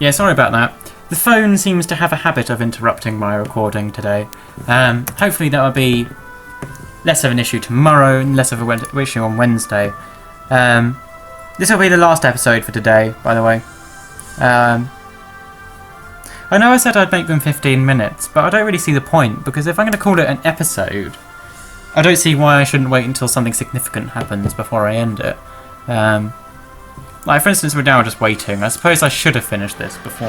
Yeah, sorry about that. The phone seems to have a habit of interrupting my recording today. Hopefully that will be less of an issue tomorrow and less of an issue on Wednesday. This will be the last episode for today, by the way. I know I said I'd make them 15 minutes, but I don't really see the point, because if I'm going to call it an episode, I don't see why I shouldn't wait until something significant happens before I end it. Like, for instance, we're now just waiting. I suppose I should have finished this before,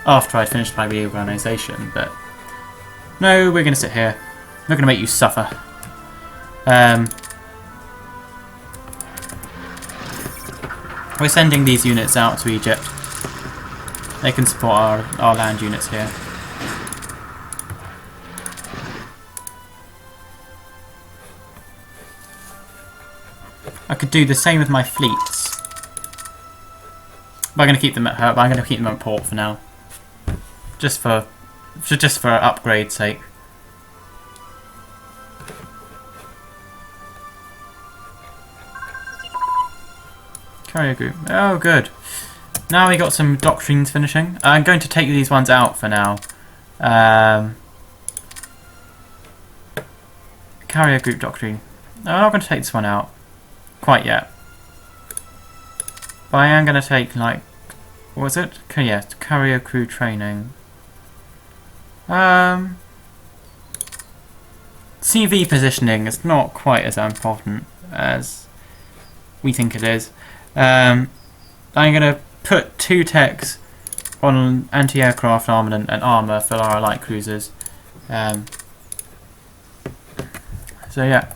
after I'd finished my reorganisation, but no, we're going to sit here. We're going to make you suffer. We're sending these units out to Egypt. They can support our land units here. I could do the same with my fleets. But I'm going to keep them at her. I'm going to keep them at port for now, just for upgrade's sake. Carrier group. Oh, good. Now we got some doctrines finishing. I'm going to take these ones out for now. Carrier group doctrine. No, I'm not going to take this one out quite yet. But I am going to take, like, what was it? Yeah, carrier crew training. CV positioning is not quite as important as we think it is. I'm going to put 2 techs on anti-aircraft armament and armour for our light cruisers. So yeah,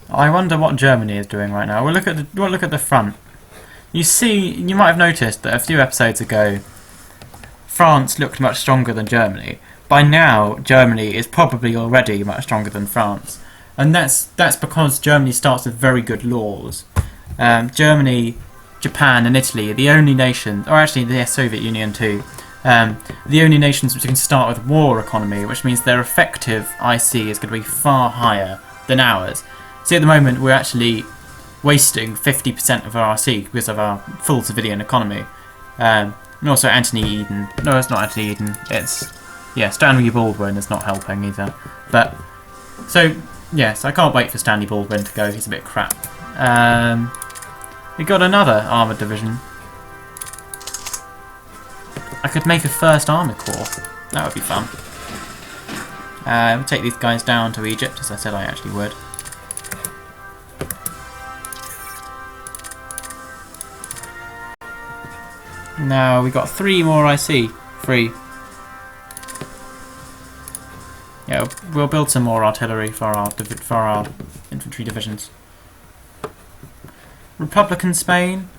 I wonder what Germany is doing right now. We'll look at the front. You might have noticed that a few episodes ago, France looked much stronger than Germany. By now, Germany is probably already much stronger than France, and that's because Germany starts with very good laws. Germany, Japan, and Italy are the only nations, or actually the Soviet Union too, the only nations which can start with war economy, which means their effective IC is going to be far higher than ours. See, at the moment we're actually wasting 50% of our RC because of our full civilian economy. And also Anthony Eden. No, it's not Anthony Eden. It's, yeah, Stanley Baldwin is not helping either. But, so, yes, I can't wait for Stanley Baldwin to go. He's a bit crap. We got another armoured division. I could make a first armour corps. That would be fun. We'll take these guys down to Egypt, as I said I actually would. Now we got 3 more IC. 3. Yeah, we'll build some more artillery for our infantry divisions. Republican Spain.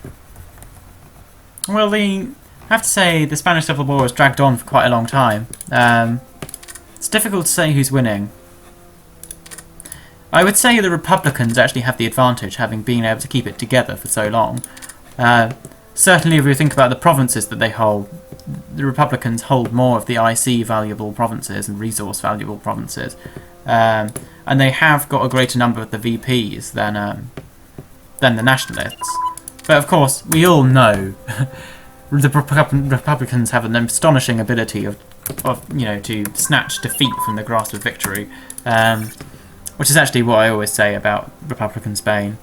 Well, I have to say the Spanish Civil War has dragged on for quite a long time. It's difficult to say who's winning. I would say the Republicans actually have the advantage, having been able to keep it together for so long. Certainly, if we think about the provinces that they hold, the Republicans hold more of the IC valuable provinces and resource valuable provinces, and they have got a greater number of the VPs than the nationalists. But of course, we all know the Republicans have an astonishing ability of to snatch defeat from the grasp of victory, which is actually what I always say about Republican Spain.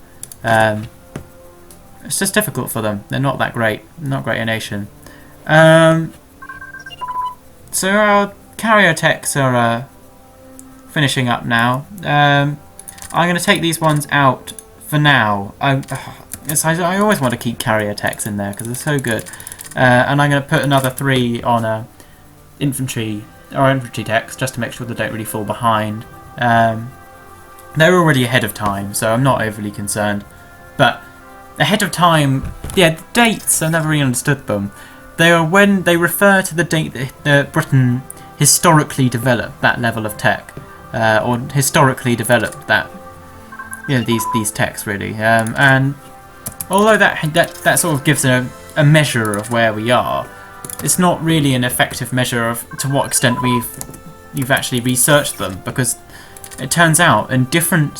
It's just difficult for them. They're not that great. Not great a nation. So our carrier techs are finishing up now. I'm going to take these ones out for now. I always want to keep carrier techs in there because they're so good. And I'm going to put another 3 on infantry techs just to make sure they don't really fall behind. They're already ahead of time, so I'm not overly concerned. But ahead of time, yeah, the dates, I've never really understood them. They are when they refer to the date that Britain historically developed that level of tech, or historically developed that, these techs really. And although that sort of gives a measure of where we are, it's not really an effective measure of to what extent you've actually researched them, because it turns out in different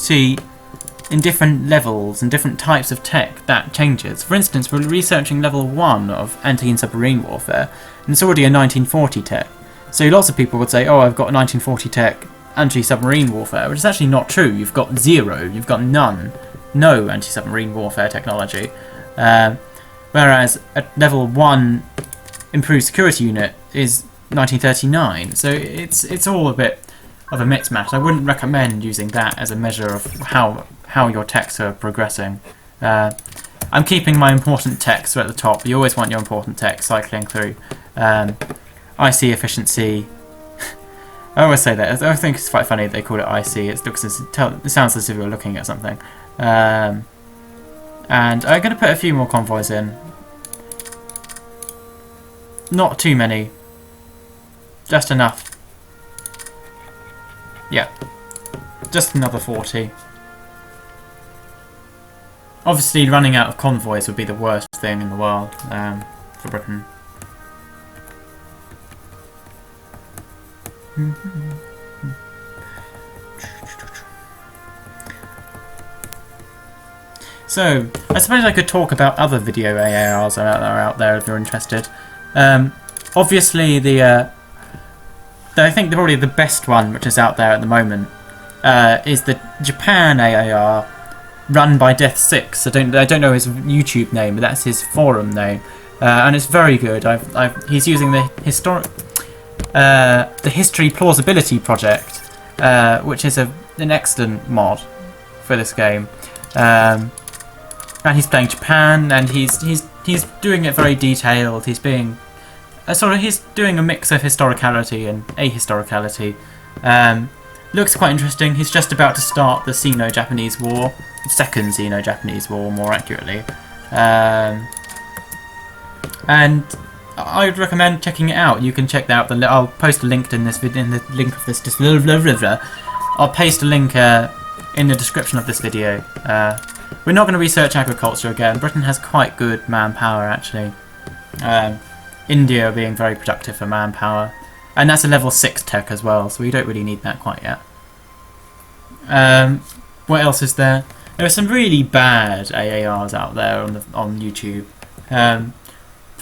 in different levels and different types of tech, that changes. For instance, we're researching level 1 of anti-submarine warfare, and it's already a 1940 tech. So lots of people would say, oh, I've got a 1940 tech anti-submarine warfare, which is actually not true. You've got 0, you've got none, no anti-submarine warfare technology. Whereas a level 1 improved security unit is 1939, so it's all a bit of a mixed match. I wouldn't recommend using that as a measure of how your techs are progressing. I'm keeping my important techs at the top. You always want your important tech cycling through. IC efficiency. I always say that. I think it's quite funny that they call it IC. It sounds as if you're looking at something. And I'm going to put a few more convoys in. Not too many. Just enough. Yeah. Just another 40. Obviously, running out of convoys would be the worst thing in the world for Britain. So, I suppose I could talk about other video AARs that are out there if you're interested. Obviously, I think probably the best one which is out there at the moment is the Japan AAR run by Death6. I don't know his YouTube name, but that's his forum name, and it's very good. He's using the History Plausibility Project, which is an excellent mod for this game. And he's playing Japan, and he's doing it very detailed. He's being he's doing a mix of historicality and ahistoricality. Looks quite interesting. He's just about to start the Sino-Japanese War, the second Sino-Japanese War, more accurately. And I would recommend checking it out. You can check that out. I'll post a link in this video. In the link of this, I'll paste a link in the description of this video. We're not going to research agriculture again. Britain has quite good manpower, actually. India being very productive for manpower, and that's a level 6 tech as well, so we don't really need that quite yet. What else is there? There are some really bad AARs out there on YouTube. The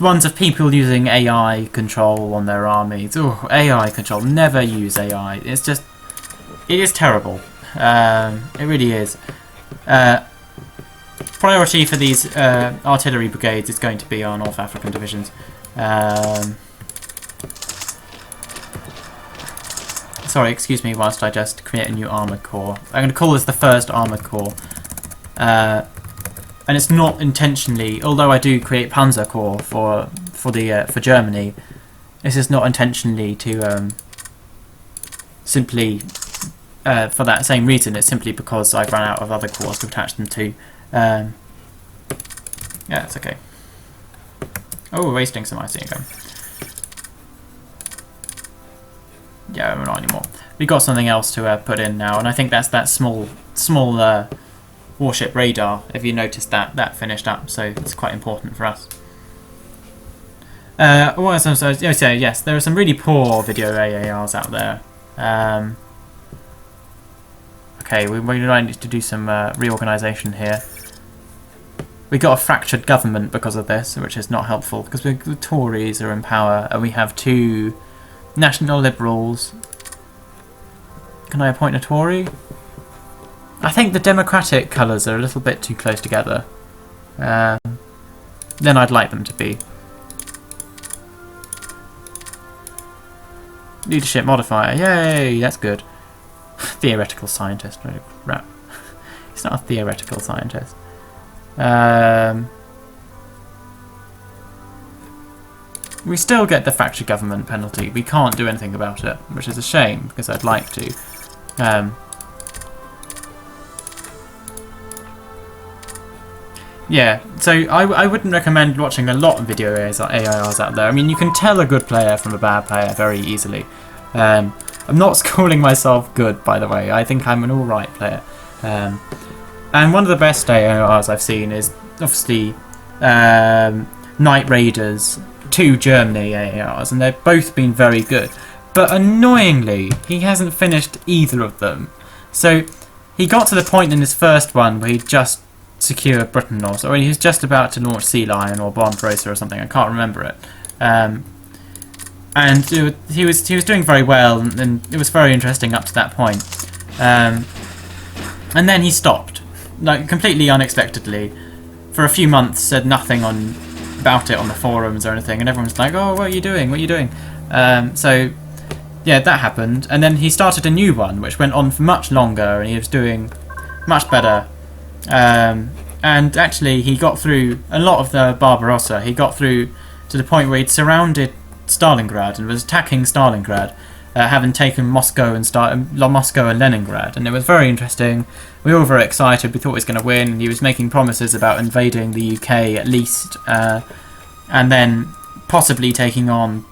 ones of people using AI control on their armies. Oh, AI control! Never use AI. It is terrible. It really is. Priority for these artillery brigades is going to be our North African divisions. Sorry, excuse me whilst I just create a new armoured corps. I'm going to call this the first armoured corps. And it's not intentionally, although I do create Panzer Corps for Germany, this is not intentionally to simply for that same reason. It's simply because I've run out of other corps to attach them to. Yeah, it's okay. Oh, we're wasting some IC again. Yeah, we're not anymore. We've got something else to put in now, and I think that's that small warship radar. If you noticed that finished up, so it's quite important for us. What else? So yes, there are some really poor video AARs out there. Okay, we might need to do some reorganisation here. We got a fractured government because of this, which is not helpful, because the Tories are in power and we have 2 National Liberals. Can I appoint a Tory? I think the Democratic colours are a little bit too close together. Then I'd like them to be. Leadership modifier, yay, that's good. Theoretical scientist, right? Crap. He's not a theoretical scientist. We still get the fractured government penalty. We can't do anything about it, which is a shame, because I'd like to. Yeah, so I wouldn't recommend watching a lot of video AIRs out there. I mean, you can tell a good player from a bad player very easily. I'm not calling myself good, by the way. I think I'm an alright player. And one of the best AORs I've seen is obviously Night Raiders 2 Germany AORs, and they've both been very good. But annoyingly, he hasn't finished either of them. So he got to the point in his first one where he just secured Britain, or he was just about to launch Sea Lion or Barbarossa or something. I can't remember it. And he was doing very well, and it was very interesting up to that point. And then he stopped, like completely unexpectedly. For a few months, said nothing about it on the forums or anything, and everyone's like, "Oh, what are you doing? What are you doing?" So yeah, that happened, and then he started a new one, which went on for much longer, and he was doing much better. And actually, he got through a lot of the Barbarossa. He got through to the point where he'd surrounded Stalingrad and was attacking Stalingrad, having taken Moscow and Leningrad, and it was very interesting. We were all very excited. We thought he was going to win, and he was making promises about invading the UK at least, and then possibly taking on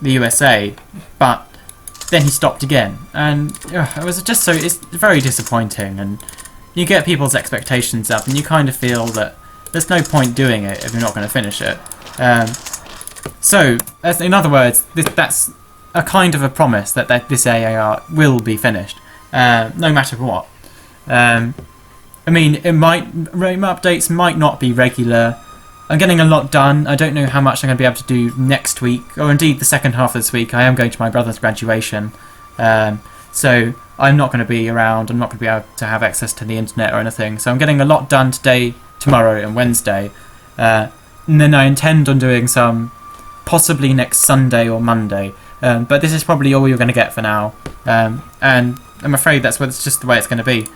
the USA, but then he stopped again, and it was just it's very disappointing, and you get people's expectations up, and you kind of feel that there's no point doing it if you're not going to finish it. So, in other words, that's a kind of a promise that this AAR will be finished, no matter what. I mean, updates might not be regular. I'm getting a lot done. I don't know how much I'm going to be able to do next week, or indeed the second half of this week. I am going to my brother's graduation, so I'm not going to be around. I'm not going to be able to have access to the internet or anything. So I'm getting a lot done today, tomorrow, and Wednesday. And then I intend on doing some possibly next Sunday or Monday. But this is probably all you're going to get for now. And I'm afraid it's just the way it's going to be.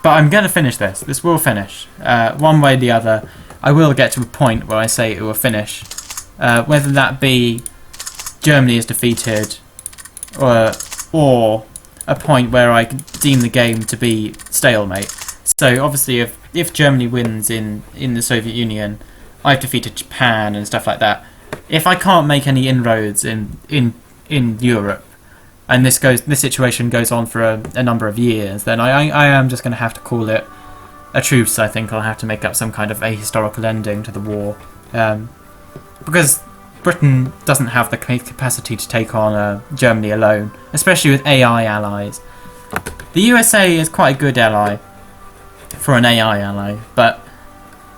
But I'm going to finish this. This will finish. One way or the other, I will get to a point where I say it will finish. Whether that be Germany is defeated, or a point where I deem the game to be stalemate. So obviously if Germany wins in the Soviet Union, I've defeated Japan and stuff like that. If I can't make any inroads in Europe, and this situation goes on for a number of years, then I am just going to have to call it a truce. I think I'll have to make up some kind of ahistorical ending to the war, because Britain doesn't have the capacity to take on Germany alone, especially with AI allies. The USA is quite a good ally for an AI ally, but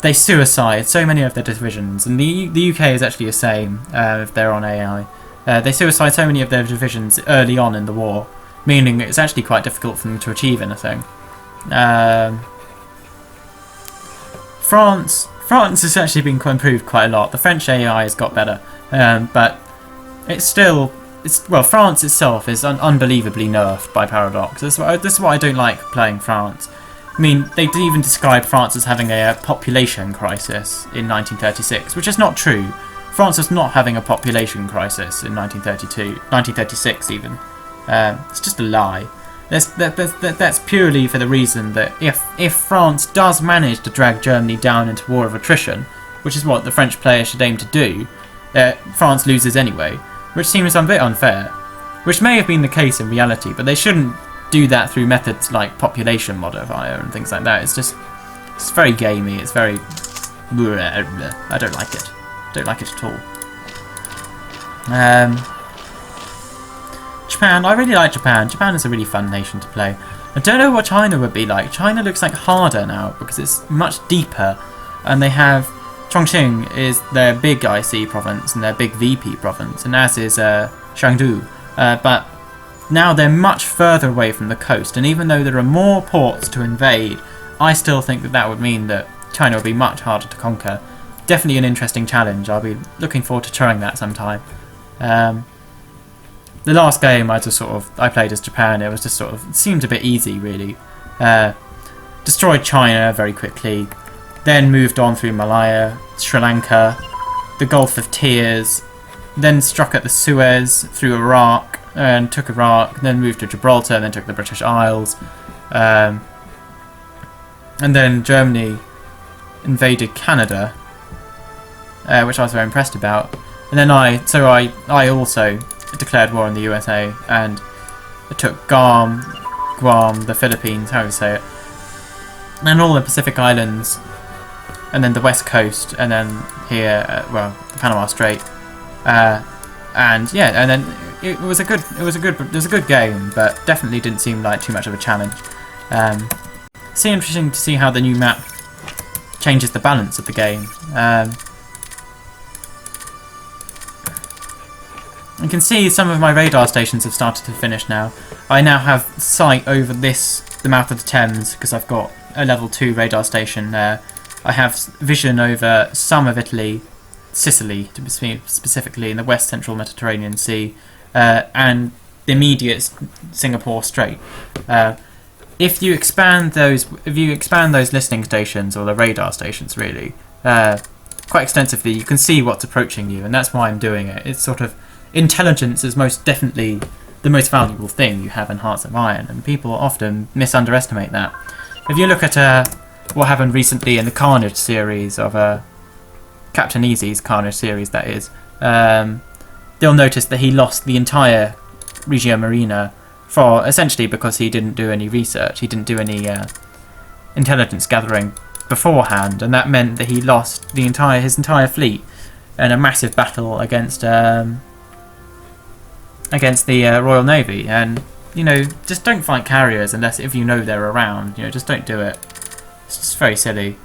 they suicide so many of their divisions, and the UK is actually the same if they're on AI. They suicide so many of their divisions early on in the war, meaning it's actually quite difficult for them to achieve anything. France has actually been improved quite a lot. The French AI has got better, but France itself is unbelievably nerfed by Paradox. This is what I don't like playing France. I mean, they even describe France as having a population crisis in 1936, which is not true. France was not having a population crisis in 1936 even. It's just a lie. That's purely for the reason that if France does manage to drag Germany down into war of attrition, which is what the French players should aim to do, France loses anyway, which seems a bit unfair. Which may have been the case in reality, but they shouldn't do that through methods like population modifier and things like that. It's very gamey. It's very... I don't like it. Don't like it at all. Japan. I really like Japan. Japan is a really fun nation to play. I don't know what China would be like. China looks like harder now because it's much deeper, and they have Chongqing is their big IC province and their big VP province, and as is Chengdu. But now they're much further away from the coast, and even though there are more ports to invade, I still think that would mean that China would be much harder to conquer. Definitely an interesting challenge. I'll be looking forward to trying that sometime. The last game I played as Japan, it seemed a bit easy really. Destroyed China very quickly, then moved on through Malaya, Sri Lanka, the Gulf of Tears, then struck at the Suez through Iraq and took Iraq, then moved to Gibraltar, and then took the British Isles, and then Germany invaded Canada, which I was very impressed about. And then I also declared war on the USA, and I took Guam, the Philippines, how do you say it, and all the Pacific Islands, and then the West Coast, and then here, the Panama Strait, and then it was a good game, but definitely didn't seem like too much of a challenge. It's interesting to see how the new map changes the balance of the game. You can see some of my radar stations have started to finish now. I now have sight over the mouth of the Thames because I've got a level 2 radar station there. I have vision over some of Italy, Sicily to be specifically, in the west central Mediterranean Sea, and the immediate Singapore Strait. If you expand those listening stations, or the radar stations really, quite extensively, you can see what's approaching you, and that's why I'm doing it. It's sort of, intelligence is most definitely the most valuable thing you have in Hearts of Iron, and people often misunderestimate that. If you look at what happened recently in the Carnage series of Captain Easy's Carnage series, that is, they'll notice that he lost the entire Regia Marina essentially because he didn't do any research, he didn't do any intelligence gathering beforehand, and that meant that he lost his entire fleet in a massive battle against the Royal Navy. And just don't fight carriers if you know they're around. Just don't do it. It's just very silly.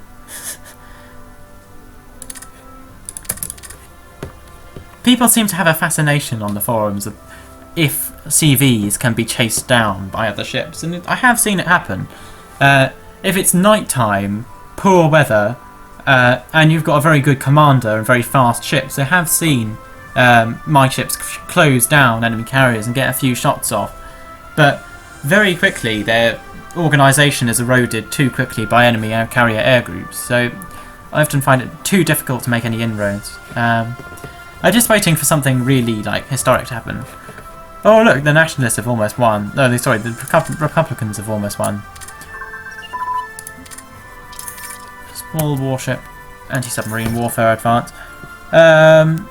People seem to have a fascination on the forums of if CVs can be chased down by other ships, and I have seen it happen. If it's nighttime, poor weather, and you've got a very good commander and very fast ships, I have seen my ships close down enemy carriers and get a few shots off, but very quickly their organisation is eroded too quickly by enemy carrier air groups, so I often find it too difficult to make any inroads. I'm just waiting for something really historic to happen. Oh look, the Nationalists have almost won. No, sorry, the Republicans have almost won. Small warship, anti-submarine warfare advance. I'm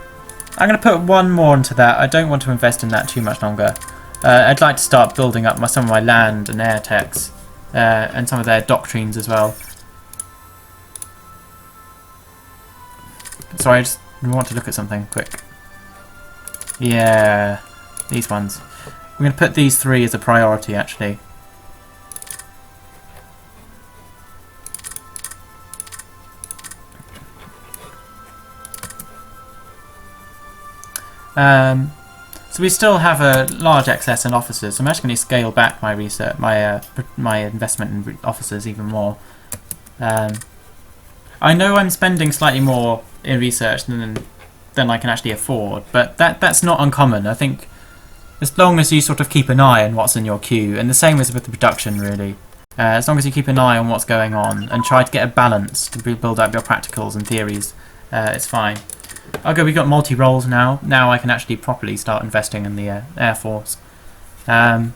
going to put one more into that. I don't want to invest in that too much longer. I'd like to start building up some of my land and air techs, and some of their doctrines as well. Sorry, I just want to look at something quick. Yeah, these ones. We're going to put these 3 as a priority, actually. So we still have a large excess in officers, so I'm actually going to scale back my research, my investment in officers even more. I know I'm spending slightly more in research than I can actually afford, but that's not uncommon. I think as long as you sort of keep an eye on what's in your queue, and the same as with the production really, as long as you keep an eye on what's going on and try to get a balance to build up your practicals and theories, it's fine. Okay, we've got multi-roles now. Now I can actually properly start investing in the Air Force. I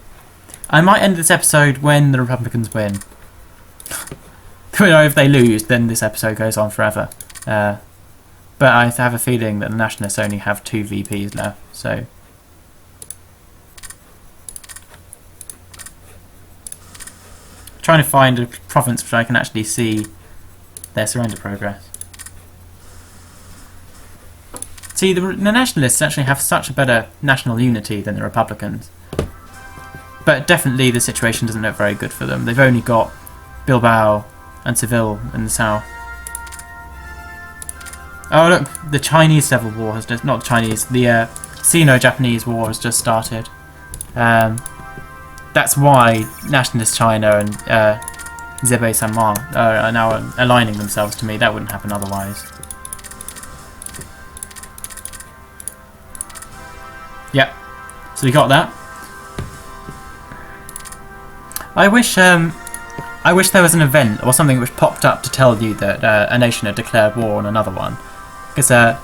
might end this episode when the Republicans win. If they lose, then this episode goes on forever. But I have a feeling that the Nationalists only have 2 VPs left, so... Trying to find a province which I can actually see their surrender progress. See, the Nationalists actually have such a better national unity than the Republicans. But definitely the situation doesn't look very good for them. They've only got Bilbao and Seville in the south. Oh look, the Chinese Civil War has just... not the Chinese, the Sino-Japanese War has just started. That's why Nationalist China and Zebei Sanma are now aligning themselves to me. That wouldn't happen otherwise. Yep, so we got that. I wish there was an event or something which popped up to tell you that a nation had declared war on another one, because I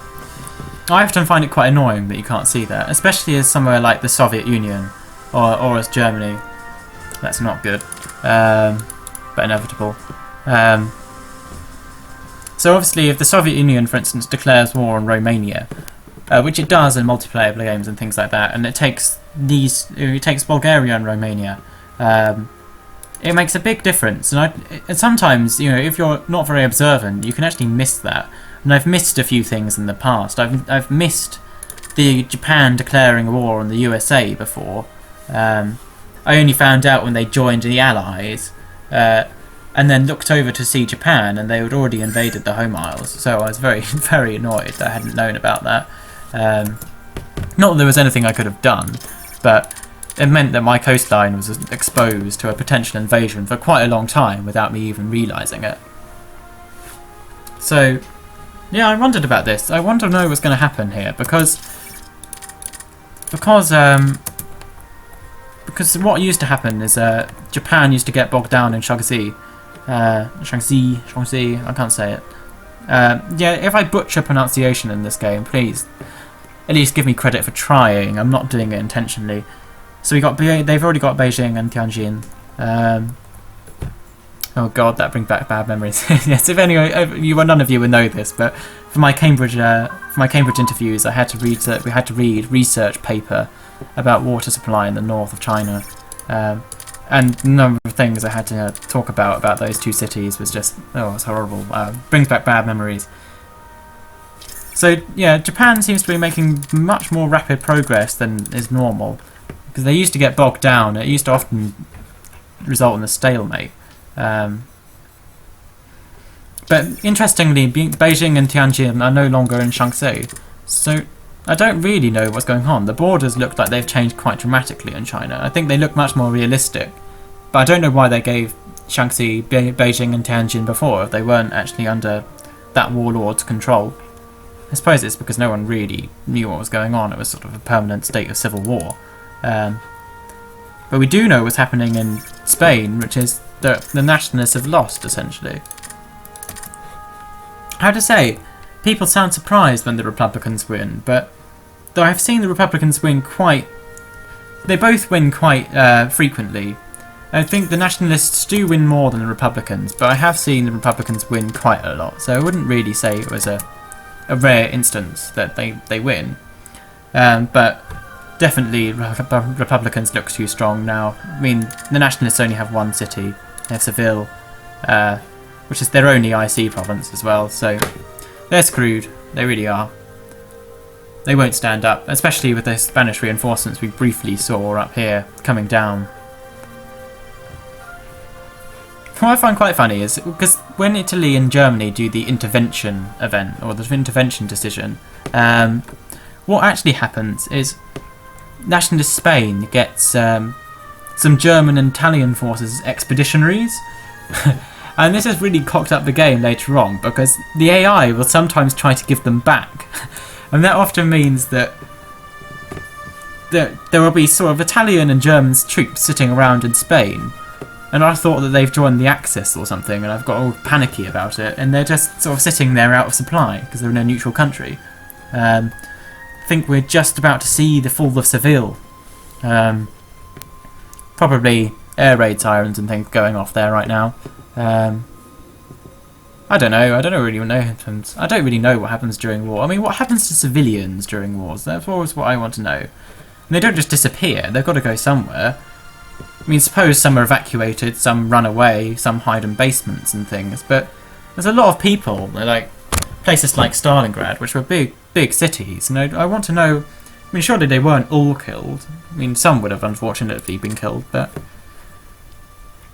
often find it quite annoying that you can't see that, especially as somewhere like the Soviet Union or as Germany. That's not good, but inevitable. So obviously, if the Soviet Union, for instance, declares war on Romania, which it does in multiplayer games and things like that, and it takes Bulgaria and Romania, it makes a big difference. And sometimes, if you're not very observant, you can actually miss that. And I've missed a few things in the past. I've missed the Japan declaring a war on the USA before. I only found out when they joined the Allies, and then looked over to see Japan, and they had already invaded the home isles. So I was very, very annoyed that I hadn't known about that. Not that there was anything I could have done, but it meant that my coastline was exposed to a potential invasion for quite a long time without me even realising it. So, yeah, I wondered about this. I want to know what's going to happen here, because what used to happen is Japan used to get bogged down in Shaanxi. Shaanxi, I can't say it. Yeah, if I butcher pronunciation in this game, please at least give me credit for trying. I'm not doing it intentionally. So they've already got Beijing and Tianjin. Oh god, that brings back bad memories. Yes, if none of you would know this, but for my Cambridge interviews, we had to read research paper about water supply in the north of China, and the number of things I had to talk about those two cities was just, it's horrible. Brings back bad memories. So yeah, Japan seems to be making much more rapid progress than is normal, because they used to get bogged down. It used to often result in a stalemate. But interestingly, Beijing and Tianjin are no longer in Shaanxi, so I don't really know what's going on. The borders look like they've changed quite dramatically in China. I think they look much more realistic, but I don't know why they gave Shaanxi, Beijing and Tianjin before if they weren't actually under that warlord's control. I suppose it's because no one really knew what was going on. It was sort of a permanent state of civil war. But we do know what's happening in Spain, which is that the nationalists have lost, essentially. How to say, people sound surprised when the Republicans win, but though I've seen the Republicans win they both win quite frequently. I think the nationalists do win more than the Republicans, but I have seen the Republicans win quite a lot, so I wouldn't really say it was a rare instance that they win. But definitely Republicans look too strong now. I mean, the nationalists only have one city. They have Seville, which is their only IC province as well, so they're screwed. They really are. They won't stand up, especially with the Spanish reinforcements we briefly saw up here coming down. What I find quite funny is, because when Italy and Germany do the intervention event, or the intervention decision, what actually happens is nationalist Spain gets some German and Italian forces expeditionaries. And this has really cocked up the game later on, because the AI will sometimes try to give them back. And that often means that there will be sort of Italian and German troops sitting around in Spain, and I thought that they've joined the Axis or something, and I've got all panicky about it, and they're just sort of sitting there out of supply because they're in a neutral country. I think we're just about to see the fall of Seville. Probably air raid sirens and things going off there right now. I don't know. I don't really know. I don't really know what happens during war. I mean, what happens to civilians during wars? That's always what I want to know. And they don't just disappear. They've got to go somewhere. I mean, suppose some are evacuated, some run away, some hide in basements and things. But there's a lot of people, like places like Stalingrad, which were big cities. And I want to know. I mean, surely they weren't all killed. I mean, some would have unfortunately been killed, but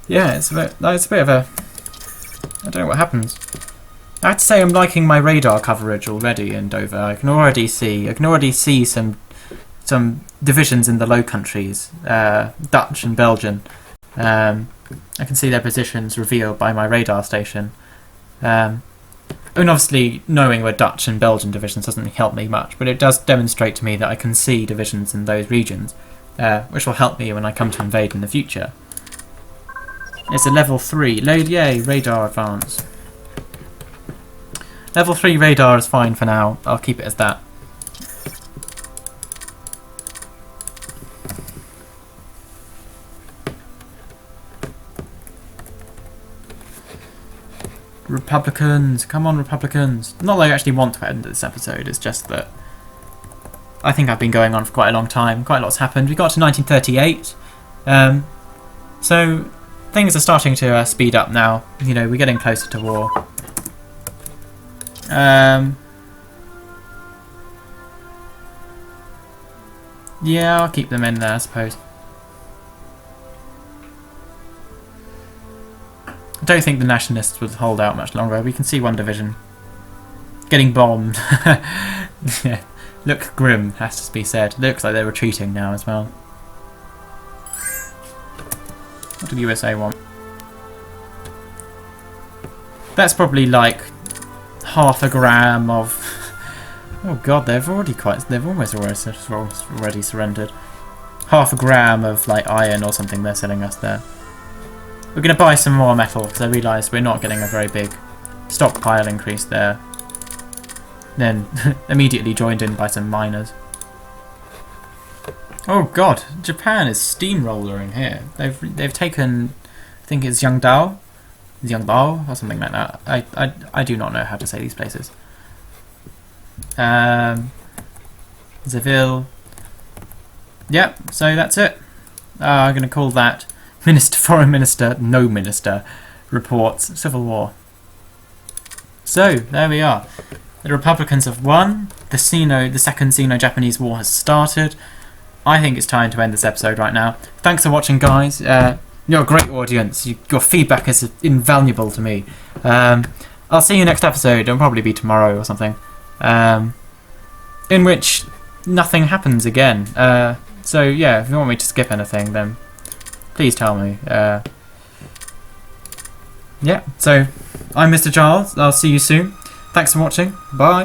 yeah, it's a bit of a. I don't know what happens. I have to say I'm liking my radar coverage already in Dover. I can already see some divisions in the Low Countries, Dutch and Belgian. I can see their positions revealed by my radar station. And obviously knowing where Dutch and Belgian divisions doesn't help me much, but it does demonstrate to me that I can see divisions in those regions, which will help me when I come to invade in the future. It's a level 3. Yay, radar advance. Level 3 radar is fine for now. I'll keep it as that. Republicans, come on Republicans. Not that I actually want to end this episode, it's just that I think I've been going on for quite a long time. Quite a lot's happened. We got to 1938. So things are starting to speed up now. You know, we're getting closer to war. Yeah, I'll keep them in there, I suppose. I don't think the nationalists would hold out much longer. We can see one division getting bombed. Yeah. Look grim, has to be said. Looks like they're retreating now as well. What do the USA want? That's probably like half a gram of... Oh god, they've almost already surrendered. Half a gram of like iron or something they're selling us there. We're going to buy some more metal because I realised we're not getting a very big stockpile increase there. Then immediately joined in by some miners. Oh god, Japan is steamrollering here. They've taken, I think it's Yangdao or something like that. I do not know how to say these places. Seville. Yep, so that's it. I'm going to call that Foreign Minister, No Minister, reports civil war. So, there we are. The Republicans have won. The second Sino-Japanese war has started. I think it's time to end this episode right now. Thanks for watching, guys. You're a great audience. Your feedback is invaluable to me. I'll see you next episode. It'll probably be tomorrow or something. In which nothing happens again. So yeah, if you want me to skip anything, then please tell me. Yeah, so I'm Mr. Charles. I'll see you soon. Thanks for watching. Bye.